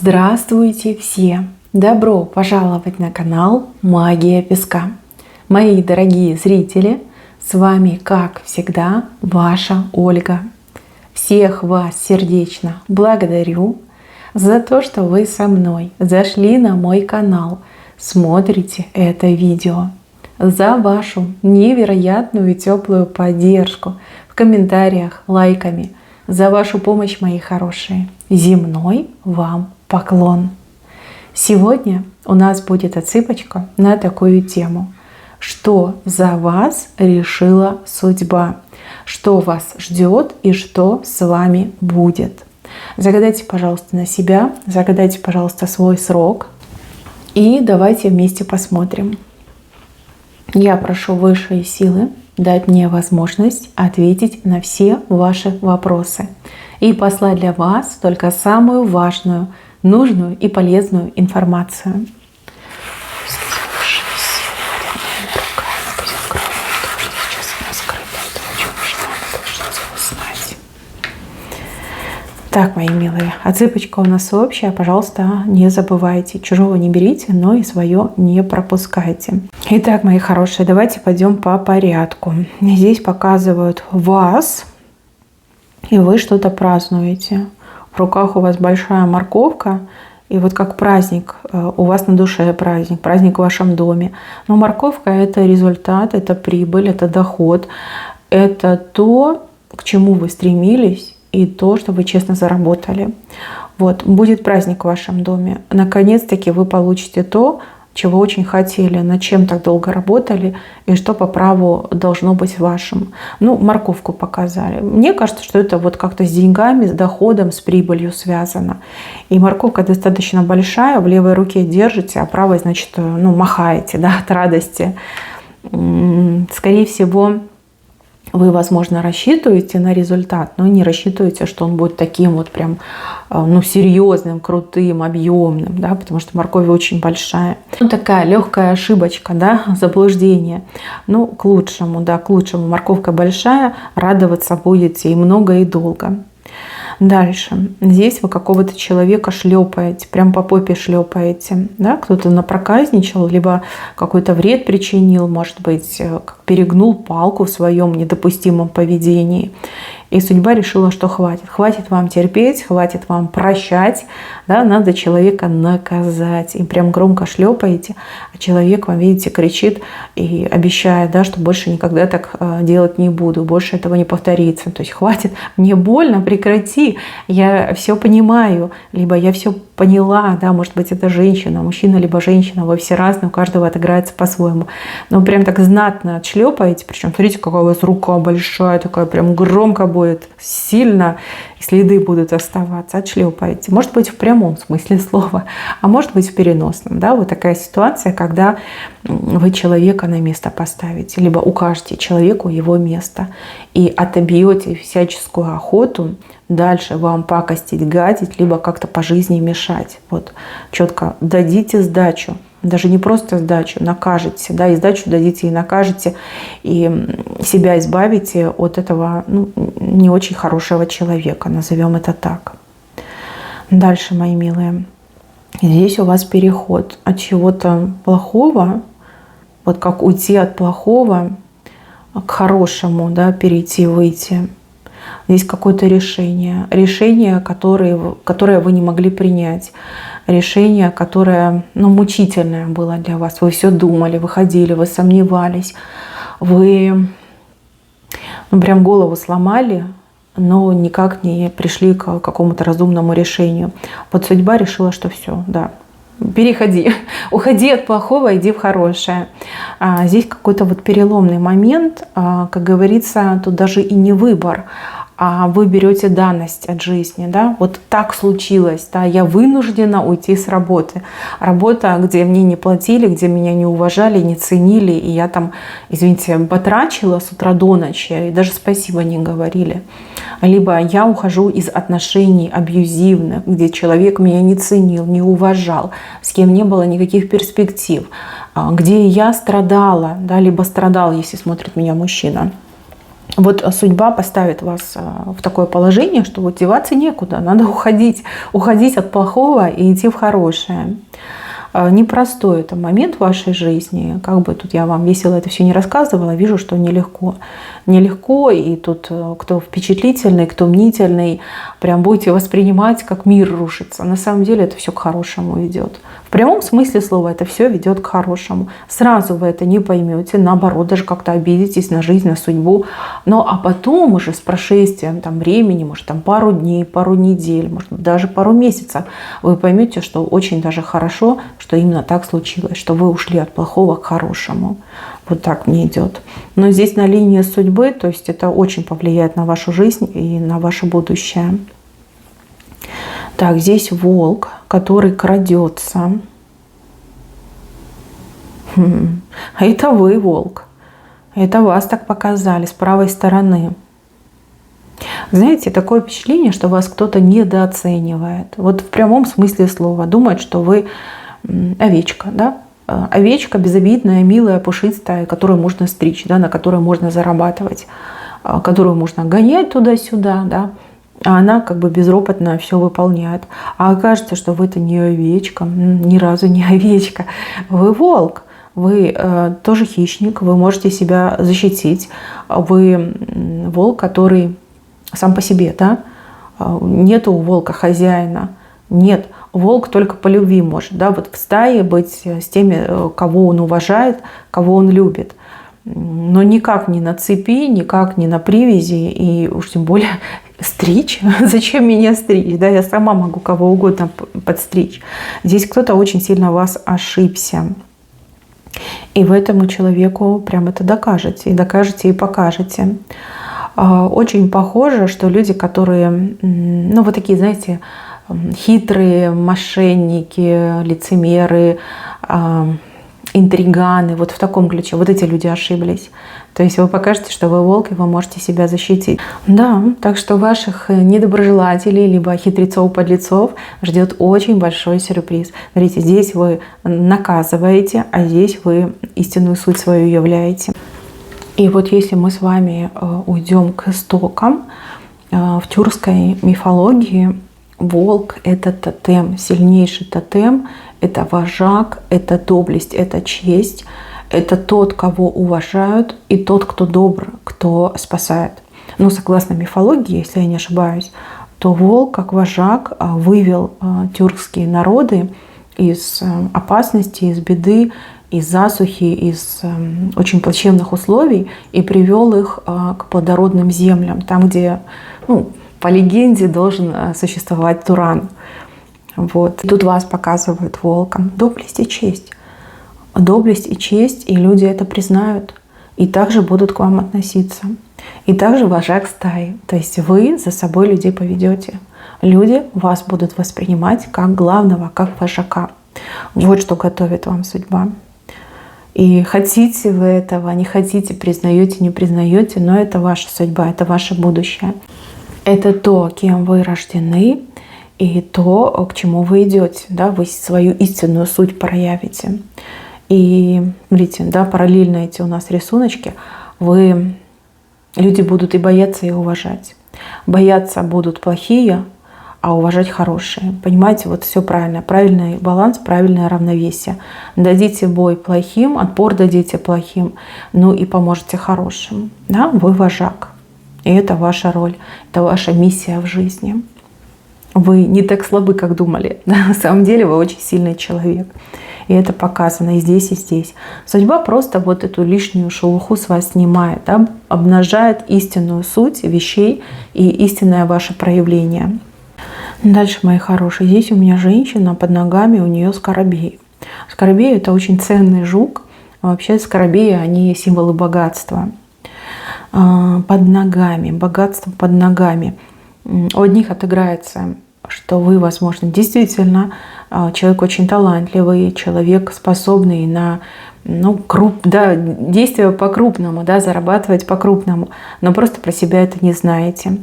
Здравствуйте все! Добро пожаловать на канал Магия Песка. Мои дорогие зрители, с вами, как всегда, ваша Ольга. Всех вас сердечно благодарю за то, что вы со мной зашли на мой канал, смотрите это видео, за вашу невероятную и теплую поддержку в комментариях, лайками, за вашу помощь, мои хорошие. Земной вам поклон. Сегодня у нас будет отсыпочка на такую тему. Что за вас решила судьба? Что вас ждет и что с вами будет? Загадайте, пожалуйста, на себя, загадайте, пожалуйста, свой срок. И давайте вместе посмотрим. Я прошу высшие силы дать мне возможность ответить на все ваши вопросы и послать для вас только самую важную, нужную и полезную информацию. Так, мои милые, отсыпочка у нас общая, пожалуйста, не забывайте. Чужого не берите, но и свое не пропускайте. Итак, мои хорошие, давайте пойдем по порядку. Здесь показывают вас, и вы что-то празднуете. В руках у вас большая морковка, и вот как праздник, у вас на душе праздник, праздник в вашем доме. Но морковка — это результат, это прибыль, это доход, это то, к чему вы стремились, и то, что вы честно заработали. Вот, будет праздник в вашем доме. Наконец-таки вы получите то, чего очень хотели, над чем так долго работали, и что по праву должно быть вашим. Ну, морковку показали. Мне кажется, что это вот как-то с деньгами, с доходом, с прибылью связано. И морковка достаточно большая, в левой руке держите, а правой, значит, махаете, да, от радости. Скорее всего, вы, возможно, рассчитываете на результат, но не рассчитываете, что он будет таким вот прям, серьезным, крутым, объемным, да, потому что морковь очень большая. Такая легкая ошибочка, да, заблуждение. К лучшему, да, к лучшему. Морковка большая, радоваться будете и много, и долго. Дальше. Здесь вы какого-то человека шлепаете, прям по попе шлепаете. Да? Кто-то напроказничал, либо какой-то вред причинил, может быть, перегнул палку в своем недопустимом поведении. И судьба решила, что хватит. Хватит вам терпеть, хватит вам прощать. Да? Надо человека наказать. И прям громко шлепаете, а человек вам, видите, кричит и обещает, да, что больше никогда так делать не буду, больше этого не повторится. То есть хватит, мне больно, прекрати, я все понимаю, либо я все поняла, да, может быть, это женщина, мужчина, либо женщина, вы все разные, у каждого отыграется по-своему. Но прям так знатно отшлепаете, причем смотрите, какая у вас рука большая, такая прям громко будет, сильно, и следы будут оставаться, отшлепаете. Может быть, в прямом смысле слова, а может быть, в переносном. Да? Вот такая ситуация, когда вы человека на место поставите, либо укажете человеку его место и отобьете всяческую охоту дальше вам пакостить, гадить, либо как-то по жизни мешать. Вот четко дадите сдачу. Даже не просто сдачу, накажете, да, и сдачу дадите, и накажете, и себя избавите от этого не очень хорошего человека, назовем это так. Дальше, мои милые, здесь у вас переход от чего-то плохого, вот как уйти от плохого к хорошему, да, перейти, выйти. Здесь какое-то решение, которое вы не могли принять. Решение, которое мучительное было для вас. Вы все думали, вы ходили, вы сомневались. Вы прям голову сломали, но никак не пришли к какому-то разумному решению. Вот судьба решила, что все, да, переходи, уходи от плохого, иди в хорошее. Здесь какой-то вот переломный момент, как говорится, тут даже и не выбор, а вы берете данность от жизни, да, вот так случилось, да, я вынуждена уйти с работы. Работа, где мне не платили, где меня не уважали, не ценили, и я там, извините, батрачила с утра до ночи, и даже спасибо не говорили. Либо я ухожу из отношений абьюзивных, где человек меня не ценил, не уважал, с кем не было никаких перспектив, где я страдала, да, либо страдал, если смотрит меня мужчина. Вот судьба поставит вас в такое положение, что вот деваться некуда, надо уходить от плохого и идти в хорошее. Непростой это момент в вашей жизни. Как бы тут я вам весело это все не рассказывала, вижу, что нелегко. Нелегко, и тут кто впечатлительный, кто мнительный, прям будете воспринимать, как мир рушится. На самом деле это все к хорошему идет. В прямом смысле слова это все ведет к хорошему. Сразу вы это не поймете, наоборот, даже как-то обидитесь на жизнь, на судьбу. А потом уже с прошествием времени, может там пару дней, пару недель, может даже пару месяцев, вы поймете, что очень даже хорошо, что именно так случилось, что вы ушли от плохого к хорошему. Вот так мне идет. Но здесь на линии судьбы, то есть это очень повлияет на вашу жизнь и на ваше будущее. Так, здесь волк, который крадется. А это вы, волк. Это вас так показали с правой стороны. Знаете, такое впечатление, что вас кто-то недооценивает. Вот в прямом смысле слова. Думает, что вы овечка, да? Овечка безобидная, милая, пушистая, которую можно стричь, да, на которой можно зарабатывать, которую можно гонять туда-сюда, да, а она как бы безропотно все выполняет. А окажется, что вы-то не овечка, ни разу не овечка, вы волк. Вы тоже хищник, вы можете себя защитить. Вы волк, который сам по себе, да? Нету у волка хозяина. Нет, волк только по любви может, да, вот в стае быть с теми, кого он уважает, кого он любит. Но никак не на цепи, никак не на привязи, и уж тем более стричь. Зачем меня стричь? Да, я сама могу кого угодно подстричь. Здесь кто-то очень сильно вас ошибся. И вы этому человеку прям это докажете, и покажете. Очень похоже, что люди, которые, вот такие, знаете, хитрые мошенники, лицемеры, интриганы, вот в таком ключе. Вот эти люди ошиблись. То есть вы покажете, что вы волк, и вы можете себя защитить. Да, так что ваших недоброжелателей, либо хитрецов, подлецов ждет очень большой сюрприз. Смотрите, здесь вы наказываете, а здесь вы истинную суть свою являете. И вот если мы с вами уйдем к истокам, в тюркской мифологии волк – это тотем, сильнейший тотем, это вожак, это доблесть, это честь, это тот, кого уважают, и тот, кто добр, кто спасает. Согласно мифологии, если я не ошибаюсь, то волк, как вожак, вывел тюркские народы из опасности, из беды, из засухи, из очень плачевных условий и привел их к плодородным землям, там, где, по легенде, должен существовать Туран. Вот. Тут вас показывают волком. Доблесть и честь. Доблесть и честь, и люди это признают. И также будут к вам относиться. И также вожак стаи. То есть вы за собой людей поведете. Люди вас будут воспринимать как главного, как вожака. Вот что готовит вам судьба. И хотите вы этого, не хотите, признаете, не признаете, но это ваша судьба, это ваше будущее. Это то, кем вы рождены, и то, к чему вы идете. Да? Вы свою истинную суть проявите. И смотрите, да, параллельно эти у нас рисуночки, люди будут и бояться, и уважать. Бояться будут плохие, а уважать хорошие. Понимаете, вот все правильно. Правильный баланс, правильное равновесие. Дадите бой плохим, отпор дадите плохим, и поможете хорошим. Да? Вы вожак. И это ваша роль, это ваша миссия в жизни. Вы не так слабы, как думали. На самом деле вы очень сильный человек. И это показано и здесь, и здесь. Судьба просто вот эту лишнюю шелуху с вас снимает, да? Обнажает истинную суть вещей и истинное ваше проявление. Дальше, мои хорошие, здесь у меня женщина, под ногами у нее скоробей. Скоробей – это очень ценный жук. Вообще скоробеи, они символы богатства. Под ногами, богатство под ногами. У одних отыграется, что вы, возможно, действительно человек очень талантливый, человек способный на действия по-крупному, да, зарабатывать по-крупному, но просто про себя это не знаете.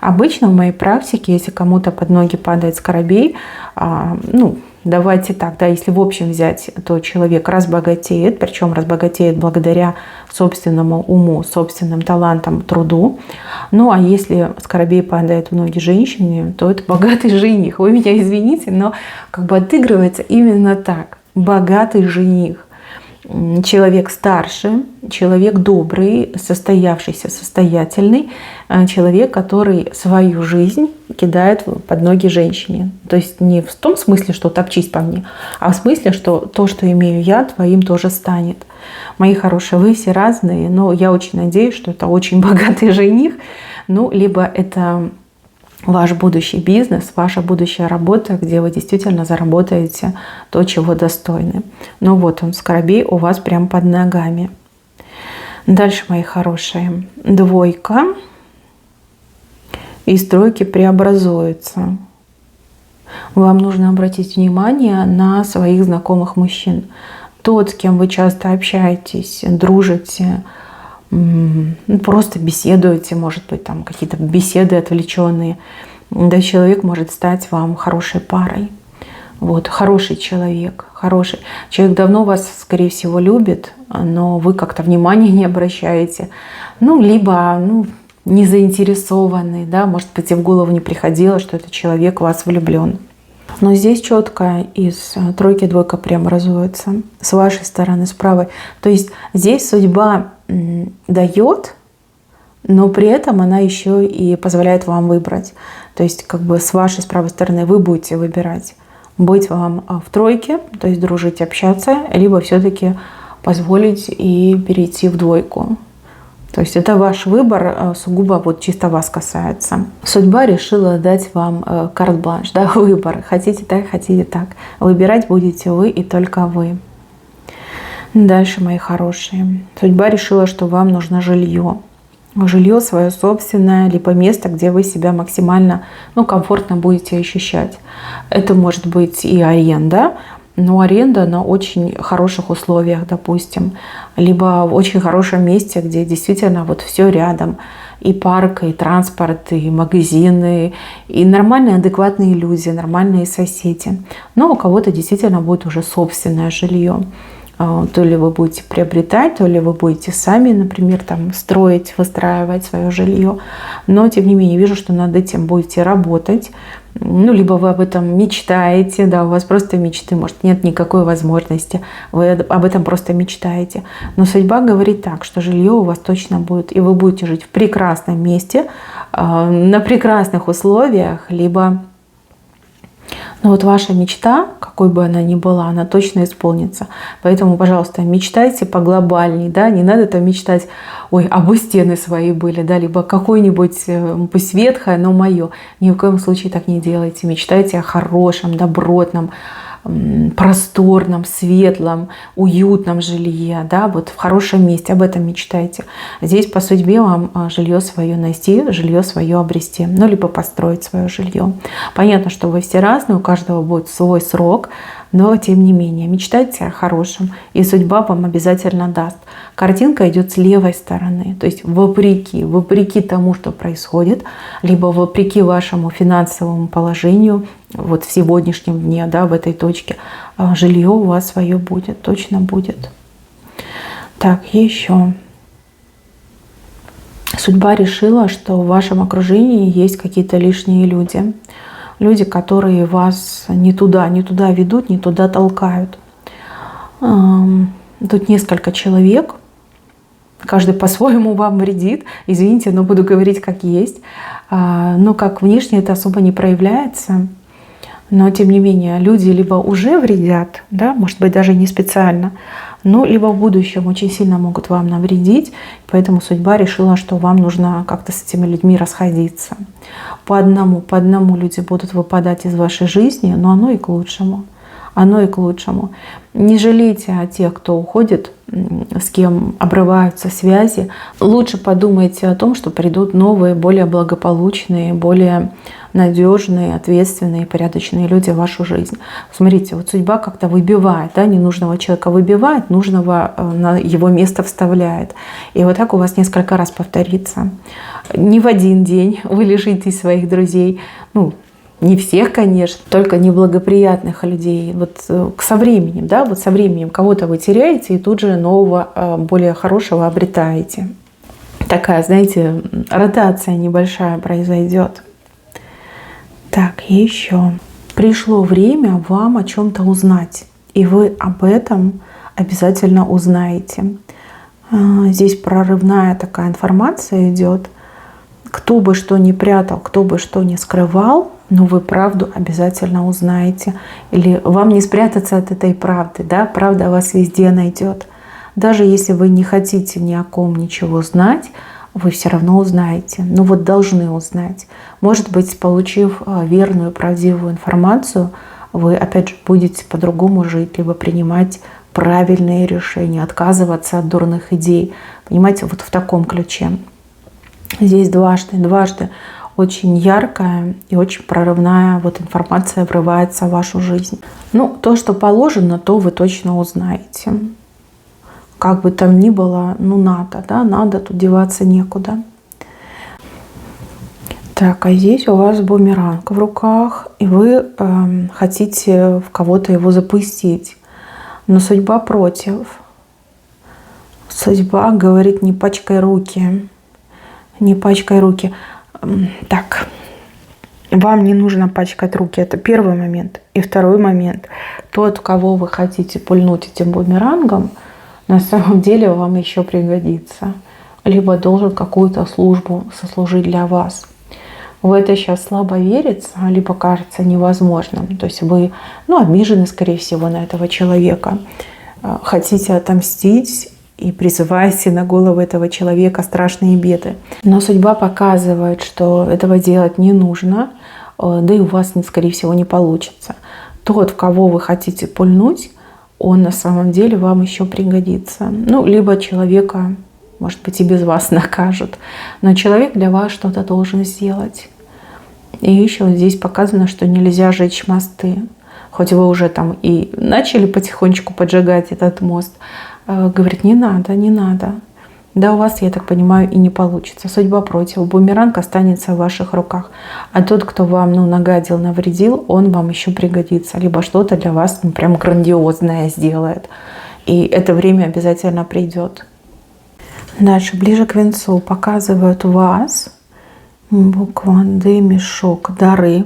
Обычно в моей практике, если кому-то под ноги падает скоробей, давайте так, да, если в общем взять, то человек разбогатеет, причем разбогатеет благодаря собственному уму, собственным талантам, труду. Ну, а если скоробей падает в ноги женщине, то это богатый жених. Вы меня извините, но как бы отыгрывается именно так. Богатый жених. Человек старше, человек добрый, состоявшийся, состоятельный, человек, который свою жизнь кидает под ноги женщине. То есть не в том смысле, что топчись по мне, а в смысле, что то, что имею я, твоим тоже станет. Мои хорошие, вы все разные, но я очень надеюсь, что это очень богатый жених. Ну, либо это ваш будущий бизнес, ваша будущая работа, где вы действительно заработаете то, чего достойны. Ну вот он, скоробей у вас прям под ногами. Дальше, мои хорошие, двойка. И тройки преобразуются. Вам нужно обратить внимание на своих знакомых мужчин. Тот, с кем вы часто общаетесь, дружите, просто беседуете, может быть, там какие-то беседы отвлеченные. Да, человек может стать вам хорошей парой. Вот, хороший человек, хороший. Человек давно вас, скорее всего, любит, но вы как-то внимания не обращаете. Ну, либо не заинтересованы, да, может быть, и в голову не приходило, что этот человек в вас влюблен. Но здесь четко из тройки двойка преобразуется с вашей стороны, с правой. То есть здесь судьба дает, но при этом она еще и позволяет вам выбрать. То есть как бы с вашей, с правой стороны вы будете выбирать, быть вам в тройке, то есть дружить, общаться, либо все-таки позволить и перейти в двойку. То есть это ваш выбор, сугубо вот чисто вас касается. Судьба решила дать вам карт-бланш, да, выбор. Хотите так, хотите так. Выбирать будете вы и только вы. Дальше, мои хорошие. Судьба решила, что вам нужно жилье. Жилье свое собственное, либо место, где вы себя максимально комфортно будете ощущать. Это может быть и аренда, но аренда на очень хороших условиях, допустим, либо в очень хорошем месте, где действительно вот все рядом. И парк, и транспорт, и магазины, и нормальные, адекватные люди, нормальные соседи. Но у кого-то действительно будет уже собственное жилье. То ли вы будете приобретать, то ли вы будете сами, например, там строить, выстраивать свое жилье. Но, тем не менее, вижу, что над этим будете работать. Либо вы об этом мечтаете, да, у вас просто мечты, может, нет никакой возможности, вы об этом просто мечтаете. Но судьба говорит так, что жилье у вас точно будет, и вы будете жить в прекрасном месте, на прекрасных условиях, либо... Но вот ваша мечта, какой бы она ни была, она точно исполнится. Поэтому, пожалуйста, мечтайте поглобальней, да, не надо там мечтать, ой, а бы стены свои были, да, либо какой-нибудь, пусть ветхое, но мое. Ни в коем случае так не делайте. Мечтайте о хорошем, добротном, просторном, светлом, уютном жилье, да, вот в хорошем месте, об этом мечтайте. Здесь по судьбе вам жилье свое найти, жилье свое обрести, либо построить свое жилье. Понятно, что вы все разные, у каждого будет свой срок, но тем не менее мечтайте о хорошем, и судьба вам обязательно даст. Картинка идет с левой стороны, то есть вопреки тому, что происходит, либо вопреки вашему финансовому положению, вот в сегодняшнем дне, да, в этой точке, жилье у вас свое будет, точно будет. Так, еще. Судьба решила, что в вашем окружении есть какие-то лишние люди. Люди, которые вас не туда ведут, не туда толкают. Тут несколько человек. Каждый по-своему вам вредит. Извините, но буду говорить как есть. Но как внешне это особо не проявляется. Но тем не менее, люди либо уже вредят, да, может быть, даже не специально, но либо в будущем очень сильно могут вам навредить. Поэтому судьба решила, что вам нужно как-то с этими людьми расходиться. По одному люди будут выпадать из вашей жизни, но оно и к лучшему. Оно и к лучшему. Не жалейте о тех, кто уходит, с кем обрываются связи. Лучше подумайте о том, что придут новые, более благополучные, более надежные, ответственные, порядочные люди в вашу жизнь. Смотрите, вот судьба как-то выбивает, да, ненужного человека выбивает, нужного на его место вставляет. И вот так у вас несколько раз повторится. Не в один день вы лишитесь своих друзей, Не всех, конечно, только неблагоприятных людей. Вот со временем, да, вот со временем кого-то вы теряете и тут же нового, более хорошего обретаете. Такая, знаете, ротация небольшая произойдет. Так, еще. Пришло время вам о чем-то узнать, и вы об этом обязательно узнаете. Здесь прорывная такая информация идет. Кто бы что ни прятал, кто бы что ни скрывал, но вы правду обязательно узнаете. Или вам не спрятаться от этой правды, да? Правда вас везде найдет. Даже если вы не хотите ни о ком ничего знать, вы все равно узнаете. Ну вот должны узнать. Может быть, получив верную, правдивую информацию, вы опять же будете по-другому жить, либо принимать правильные решения, отказываться от дурных идей. Понимаете, вот в таком ключе. Здесь дважды очень яркая и очень прорывная вот информация врывается в вашу жизнь. Ну, то, что положено, то вы точно узнаете. Как бы там ни было, ну надо, да, надо, тут деваться некуда. Так, а здесь у вас бумеранг в руках, и вы хотите в кого-то его запустить. Но судьба против. Судьба говорит: не пачкай руки. Не пачкай руки. Так, вам не нужно пачкать руки. Это первый момент. И второй момент. Тот, кого вы хотите пульнуть этим бумерангом, на самом деле вам еще пригодится. Либо должен какую-то службу сослужить для вас. В это сейчас слабо верится, либо кажется невозможным. То есть вы, обижены, скорее всего, на этого человека. Хотите отомстить и призываете на голову этого человека страшные беды. Но судьба показывает, что этого делать не нужно, да и у вас, скорее всего, не получится. Тот, в кого вы хотите пульнуть, он на самом деле вам еще пригодится. Либо человека, может быть, и без вас накажут. Но человек для вас что-то должен сделать. И еще здесь показано, что нельзя жечь мосты. Хоть вы уже там и начали потихонечку поджигать этот мост. Говорит: не надо, не надо. Да, у вас, я так понимаю, и не получится. Судьба против. Бумеранг останется в ваших руках. А тот, кто вам нагадил, навредил, он вам еще пригодится. Либо что-то для вас прям грандиозное сделает. И это время обязательно придет. Дальше, ближе к венцу, показывают вас. Буква Д, мешок, дары.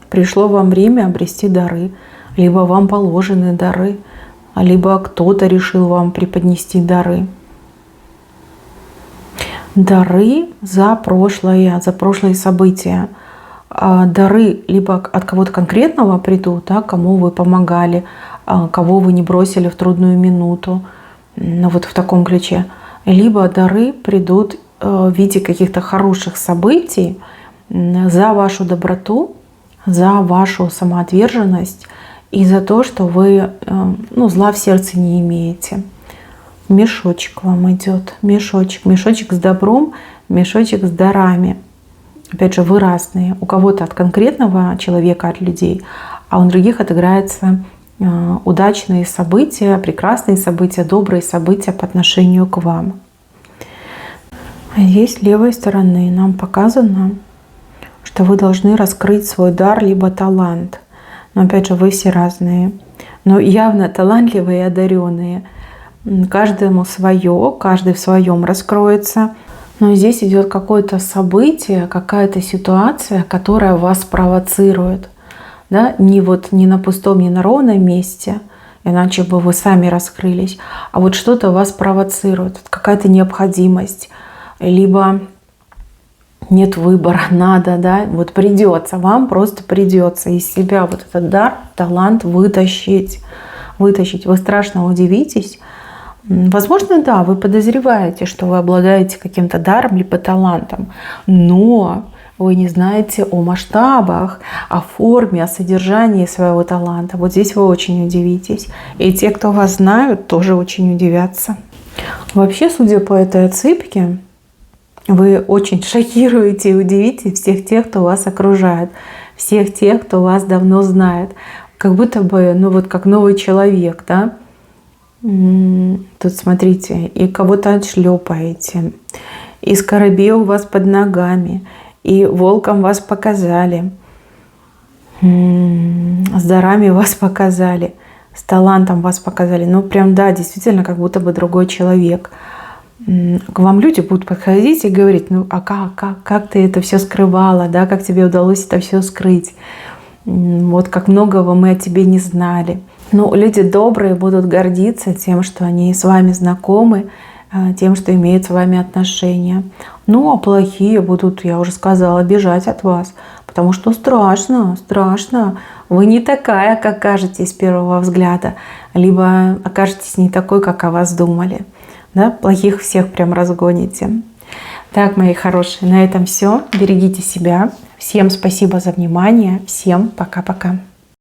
Пришло вам время обрести дары. Либо вам положены дары, либо кто-то решил вам преподнести дары. Дары за прошлое, за прошлые события. Дары либо от кого-то конкретного придут, да, кому вы помогали, кого вы не бросили в трудную минуту. Вот в таком ключе. Либо дары придут в виде каких-то хороших событий за вашу доброту, за вашу самоотверженность и за то, что вы зла в сердце не имеете. Мешочек вам идет. Мешочек. Мешочек с добром, мешочек с дарами. Опять же, вы разные. У кого-то от конкретного человека, от людей, а у других отыграются удачные события, прекрасные события, добрые события по отношению к вам. Здесь с левой стороны нам показано, что вы должны раскрыть свой дар либо талант. Но опять же, вы все разные. Но явно талантливые и одаренные. Каждому свое, каждый в своем раскроется. Но здесь идет какое-то событие, какая-то ситуация, которая вас провоцирует. Да? Не на пустом, не на ровном месте, иначе бы вы сами раскрылись. А вот что-то вас провоцирует, какая-то необходимость. Либо нет выбора, надо, да, вот придется, вам просто придется из себя вот этот дар, талант вытащить. Вы страшно удивитесь. Возможно, да, вы подозреваете, что вы обладаете каким-то даром либо талантом, но вы не знаете о масштабах, о форме, о содержании своего таланта. Вот здесь вы очень удивитесь. И те, кто вас знают, тоже очень удивятся. Вообще, судя по этой отсыпке, вы очень шокируете и удивите всех тех, кто вас окружает, всех тех, кто вас давно знает. Как будто бы, как новый человек, да? Тут смотрите, и кого-то отшлепаете, и скоробей у вас под ногами, и волком вас показали. с дарами вас показали, с талантом вас показали. Ну, прям, да, действительно, как будто бы другой человек. К вам люди будут подходить и говорить: ну, а как ты это все скрывала, да, как тебе удалось это все скрыть? Вот как многого мы о тебе не знали. Ну, люди добрые будут гордиться тем, что они с вами знакомы, тем, что имеют с вами отношения. Ну, а плохие будут, я уже сказала, бежать от вас. Потому что страшно, страшно. Вы не такая, как кажетесь с первого взгляда. Либо окажетесь не такой, как о вас думали. Да? Плохих всех прям разгоните. Так, мои хорошие, на этом все. Берегите себя. Всем спасибо за внимание. Всем пока-пока.